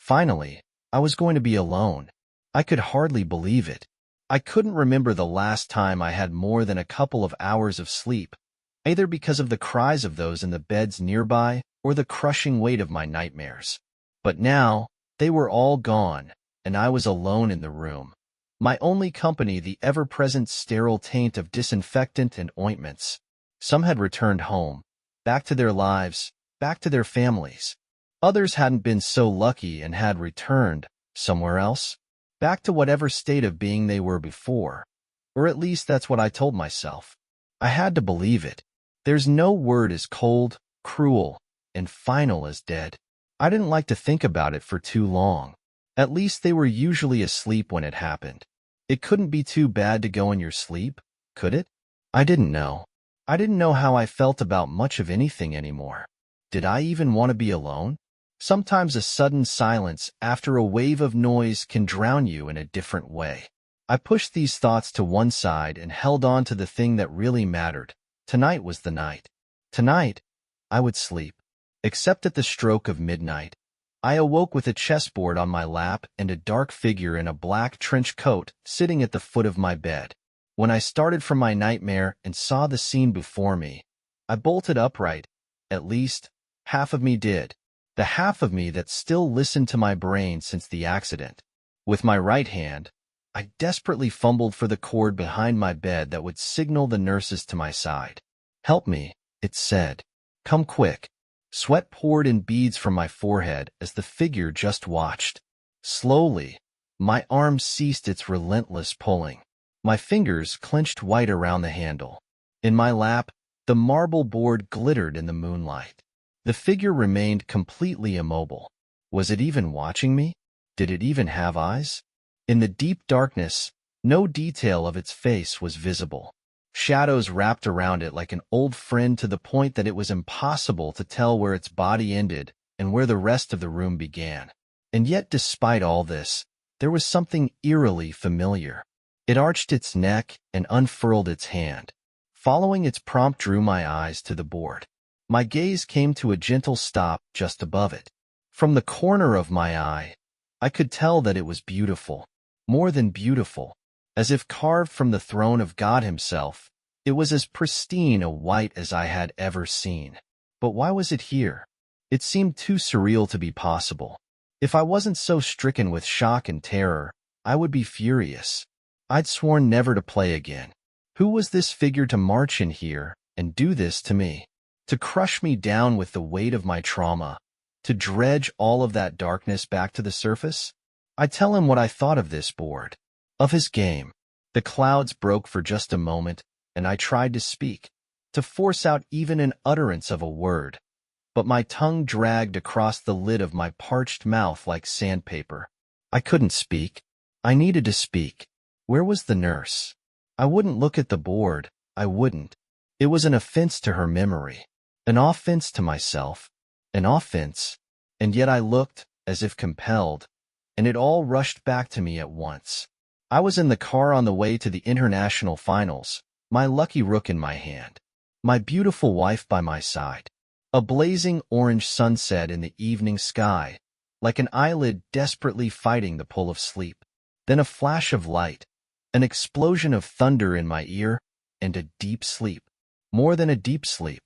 Finally, I was going to be alone. I could hardly believe it. I couldn't remember the last time I had more than a couple of hours of sleep, either because of the cries of those in the beds nearby or the crushing weight of my nightmares. But now, they were all gone, and I was alone in the room. My only company the ever-present sterile taint of disinfectant and ointments. Some had returned home, back to their lives, back to their families. Others hadn't been so lucky and had returned, somewhere else, back to whatever state of being they were before. Or at least that's what I told myself. I had to believe it. There's no word as cold, cruel, and final as dead. I didn't like to think about it for too long. At least they were usually asleep when it happened. It couldn't be too bad to go in your sleep, could it? I didn't know. I didn't know how I felt about much of anything anymore. Did I even want to be alone? Sometimes a sudden silence after a wave of noise can drown you in a different way. I pushed these thoughts to one side and held on to the thing that really mattered. Tonight was the night. Tonight, I would sleep. Except at the stroke of midnight. I awoke with a chessboard on my lap and a dark figure in a black trench coat sitting at the foot of my bed. When I started from my nightmare and saw the scene before me, I bolted upright. At least, half of me did. The half of me that still listened to my brain since the accident. With my right hand, I desperately fumbled for the cord behind my bed that would signal the nurses to my side. "Help me," it said. "Come quick." Sweat poured in beads from my forehead as the figure just watched. Slowly, my arm ceased its relentless pulling. My fingers clenched white around the handle. In my lap, the marble board glittered in the moonlight. The figure remained completely immobile. Was it even watching me? Did it even have eyes? In the deep darkness, no detail of its face was visible. Shadows wrapped around it like an old friend to the point that it was impossible to tell where its body ended and where the rest of the room began. And yet, despite all this, there was something eerily familiar. It arched its neck and unfurled its hand. Following its prompt drew my eyes to the board. My gaze came to a gentle stop just above it. From the corner of my eye, I could tell that it was beautiful. More than beautiful. As if carved from the throne of God himself, it was as pristine a white as I had ever seen. But why was it here? It seemed too surreal to be possible. If I wasn't so stricken with shock and terror, I would be furious. I'd sworn never to play again. Who was this figure to march in here and do this to me? To crush me down with the weight of my trauma? To dredge all of that darkness back to the surface? I tell him what I thought of this board. Of his game. The clouds broke for just a moment, and I tried to speak, to force out even an utterance of a word. But my tongue dragged across the lid of my parched mouth like sandpaper. I couldn't speak. I needed to speak. Where was the nurse? I wouldn't look at the board. I wouldn't. It was an offense to her memory. An offense to myself. An offense. And yet I looked, as if compelled, and it all rushed back to me at once. I was in the car on the way to the international finals, my lucky rook in my hand, my beautiful wife by my side, a blazing orange sunset in the evening sky, like an eyelid desperately fighting the pull of sleep. Then a flash of light, an explosion of thunder in my ear, and a deep sleep. More than a deep sleep,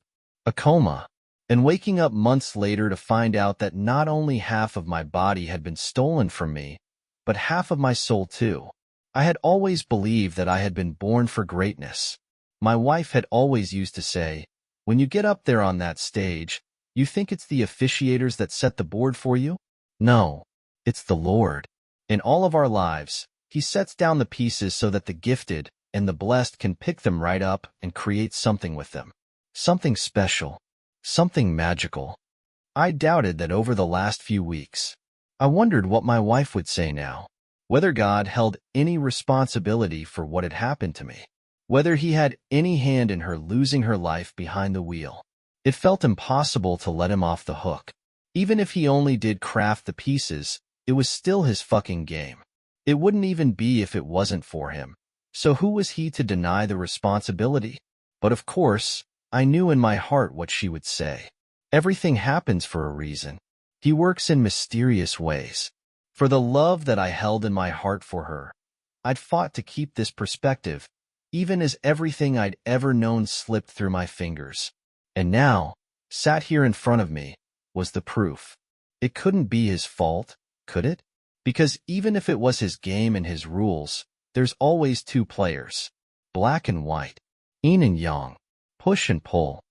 a coma. And waking up months later to find out that not only half of my body had been stolen from me, but half of my soul too. I had always believed that I had been born for greatness. My wife had always used to say, when you get up there on that stage, you think it's the officiators that set the board for you? No, it's the Lord. In all of our lives, He sets down the pieces so that the gifted and the blessed can pick them right up and create something with them. Something special. Something magical. I doubted that over the last few weeks. I wondered what my wife would say now. Whether God held any responsibility for what had happened to me. Whether He had any hand in her losing her life behind the wheel. It felt impossible to let Him off the hook. Even if He only did craft the pieces, it was still His fucking game. It wouldn't even be if it wasn't for Him. So who was He to deny the responsibility? But of course, I knew in my heart what she would say. Everything happens for a reason. He works in mysterious ways. For the love that I held in my heart for her, I'd fought to keep this perspective, even as everything I'd ever known slipped through my fingers. And now, sat here in front of me, was the proof. It couldn't be his fault, could it? Because even if it was his game and his rules, there's always two players. Black and white. Yin and yang. Push and pull.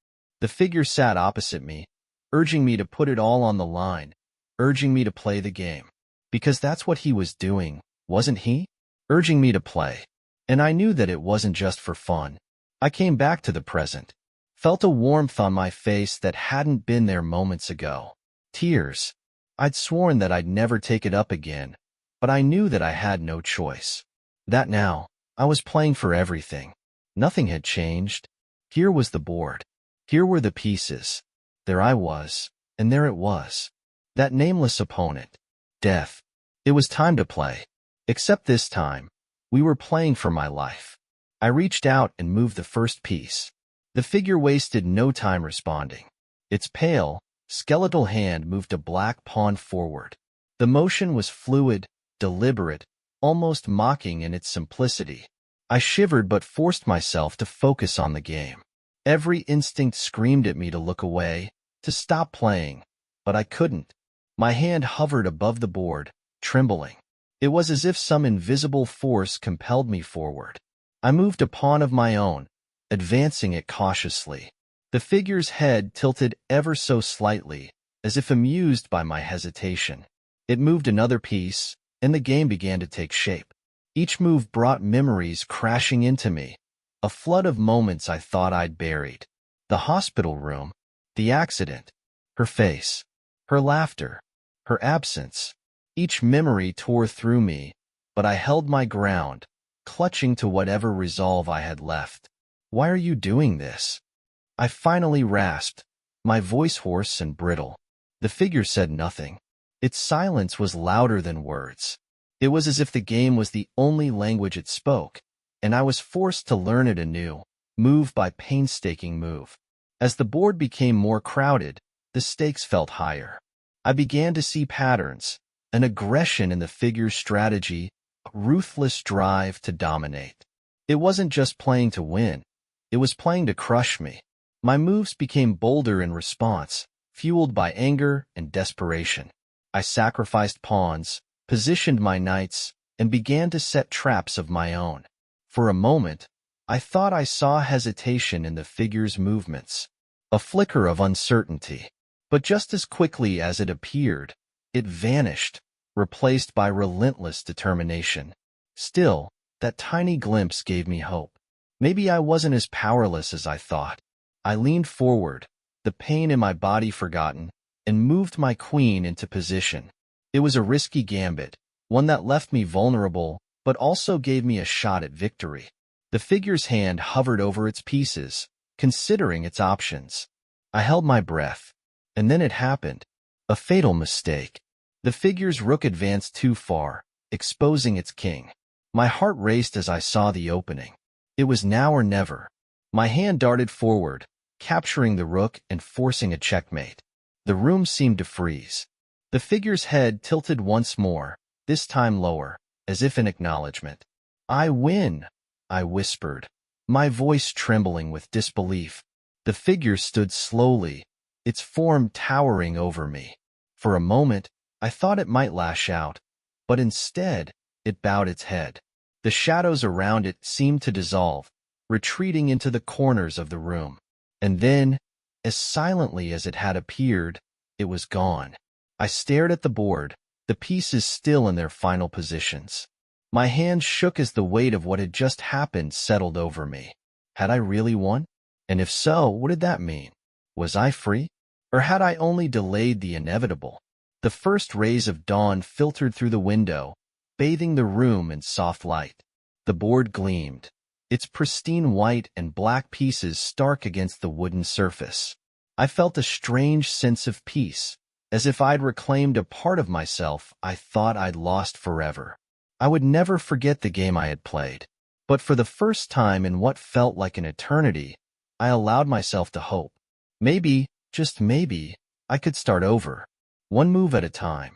The figure sat opposite me, urging me to put it all on the line, urging me to play the game. Because that's what he was doing, wasn't he? Urging me to play. And I knew that it wasn't just for fun. I came back to the present. Felt a warmth on my face that hadn't been there moments ago. Tears. I'd sworn that I'd never take it up again, but I knew that I had no choice. That now, I was playing for everything. Nothing had changed. Here was the board. Here were the pieces. There I was, and there it was. That nameless opponent. Death. It was time to play. Except this time, we were playing for my life. I reached out and moved the first piece. The figure wasted no time responding. Its pale, skeletal hand moved a black pawn forward. The motion was fluid, deliberate, almost mocking in its simplicity. I shivered but forced myself to focus on the game. Every instinct screamed at me to look away, to stop playing, but I couldn't. My hand hovered above the board, trembling. It was as if some invisible force compelled me forward. I moved a pawn of my own, advancing it cautiously. The figure's head tilted ever so slightly, as if amused by my hesitation. It moved another piece, and the game began to take shape. Each move brought memories crashing into me, a flood of moments I thought I'd buried. The hospital room, the accident, her face, her laughter, her absence. Each memory tore through me, but I held my ground, clutching to whatever resolve I had left. "Why are you doing this?" I finally rasped, my voice hoarse and brittle. The figure said nothing. Its silence was louder than words. It was as if the game was the only language it spoke, and I was forced to learn it anew, move by painstaking move. As the board became more crowded, the stakes felt higher. I began to see patterns, an aggression in the figure's strategy, a ruthless drive to dominate. It wasn't just playing to win. It was playing to crush me. My moves became bolder in response, fueled by anger and desperation. I sacrificed pawns, positioned my knights, and began to set traps of my own. For a moment, I thought I saw hesitation in the figure's movements, a flicker of uncertainty. But just as quickly as it appeared, it vanished, replaced by relentless determination. Still, that tiny glimpse gave me hope. Maybe I wasn't as powerless as I thought. I leaned forward, the pain in my body forgotten, and moved my queen into position. It was a risky gambit, one that left me vulnerable, but also gave me a shot at victory. The figure's hand hovered over its pieces, considering its options. I held my breath, and then it happened. A fatal mistake. The figure's rook advanced too far, exposing its king. My heart raced as I saw the opening. It was now or never. My hand darted forward, capturing the rook and forcing a checkmate. The room seemed to freeze. The figure's head tilted once more, this time lower, as if in acknowledgement. "I win," I whispered, my voice trembling with disbelief. The figure stood slowly, its form towering over me. For a moment, I thought it might lash out, but instead, it bowed its head. The shadows around it seemed to dissolve, retreating into the corners of the room. And then, as silently as it had appeared, it was gone. I stared at the board, the pieces still in their final positions. My hands shook as the weight of what had just happened settled over me. Had I really won? And if so, what did that mean? Was I free? Or had I only delayed the inevitable? The first rays of dawn filtered through the window, bathing the room in soft light. The board gleamed, its pristine white and black pieces stark against the wooden surface. I felt a strange sense of peace, as if I'd reclaimed a part of myself I thought I'd lost forever. I would never forget the game I had played, but for the first time in what felt like an eternity, I allowed myself to hope. Maybe, just maybe, I could start over. one move at a time.